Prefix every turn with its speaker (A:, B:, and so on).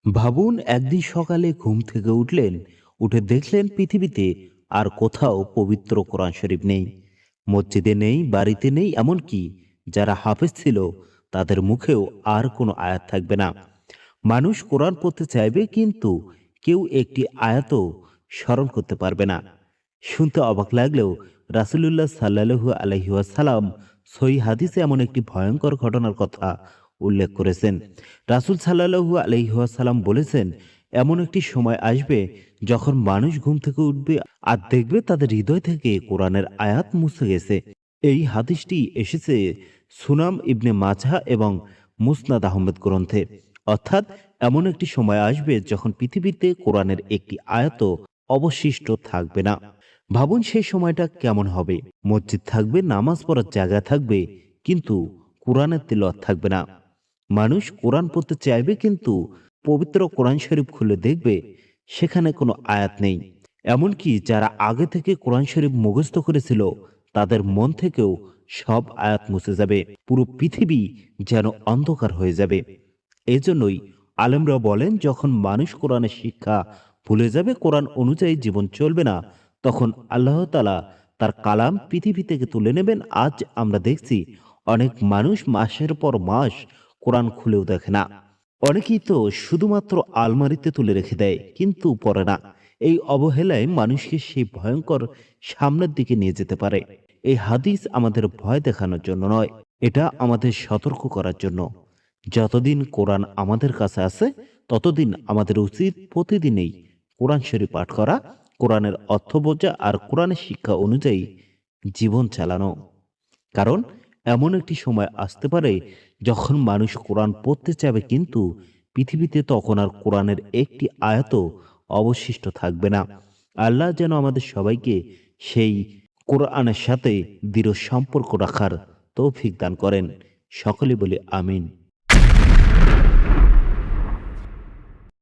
A: ভাবুন, একদিন সকালে ঘুম থেকে উঠলেন, উঠে দেখলেন পৃথিবীতে আর কোথাও পবিত্র কোরআন শরীফ নেই। মসজিদে নেই, বাড়িতে নেই, এমনকি যারা হাফেজ ছিল তাদের মুখেও আর কোনো আয়াত থাকবে না। মানুষ কোরআন পড়তে চাইবে, কিন্তু কেউ একটি আয়াতও স্মরণ করতে পারবে না। শুনতে অবাক লাগলেও রাসূলুল্লাহ সাল্লাল্লাহু আলাইহি ওয়াসাল্লাম সহিহ হাদিসে এমন একটি ভয়ঙ্কর ঘটনার কথা উল্লেখ করেছেন। রাসূল সাল্লাল্লাহু আলাইহি ওয়াসাল্লাম বলেছেন, এমন একটি সময় আসবে যখন মানুষ ঘুম থেকে উঠবে আর দেখবে তাদের হৃদয় থেকে কোরআনের আয়াত মুছে গেছে। এই হাদিসটি এসেছে সুনাম ইবনে মাজাহ এবং মুসনাদ আহমেদ গ্রন্থে। অর্থাৎ এমন একটি সময় আসবে যখন পৃথিবীতে কোরআনের একটি আয়াতও অবশিষ্ট থাকবে না। ভাবুন সেই সময়টা কেমন হবে। মসজিদ থাকবে, নামাজ পড়ার জায়গা থাকবে, কিন্তু কোরআনের তিলাওয়াত থাকবে না। মানুষ কোরআন পড়তে চাইবে, কিন্তু পবিত্র কোরআন শরীফ খুলে দেখবে সেখানে কোনো আয়াত নেই। এমনকি যারা আগে থেকে কোরআন শরীফ মুখস্থ করেছিল তাদের মন থেকেও সব আয়াত মুছে যাবে। পুরো পৃথিবী যেন অন্ধকার হয়ে যাবে। এজন্যই আলেমরা বলেন, যখন মানুষ কোরআনের শিক্ষা ভুলে যাবে, কোরআন অনুযায়ী জীবন চলবে না, তখন আল্লাহ তাআলা তার কালাম পৃথিবী থেকে তুলে নেবেন। আজ আমরা দেখছি অনেক মানুষ মাসের পর মাস কোরআন খুলেও দেখে না। অনেকেই তো শুধুমাত্র আলমারিতে তুলে রেখে দেয়, কিন্তু পড়ে না। এই অবহেলায় মানুষকে সেই ভয়ঙ্কর সামনের দিকে নিয়ে যেতে পারে। এই হাদিস আমাদের ভয় দেখানোর জন্য নয়, এটা আমাদের সতর্ক করার জন্য। যতদিন কোরআন আমাদের কাছে আছে, ততদিন আমাদের উচিত প্রতিদিনই কোরআন শরীফ পাঠ করা, কোরআনের অর্থ বোঝা আর কোরআনের শিক্ষা অনুযায়ী জীবন চালানো। কারণ এমন একটি সময় আসতে পারে যখন মানুষ কোরআন পড়তে চাইবে, কিন্তু পৃথিবীতে তখন আর কোরআনের একটি আয়াতও অবশিষ্ট থাকবে না। আল্লাহ যেন আমাদের সবাইকে সেই কোরআনের সাথে দৃঢ় সম্পর্ক রাখার তৌফিক দান করেন। সকলে বলি আমিন।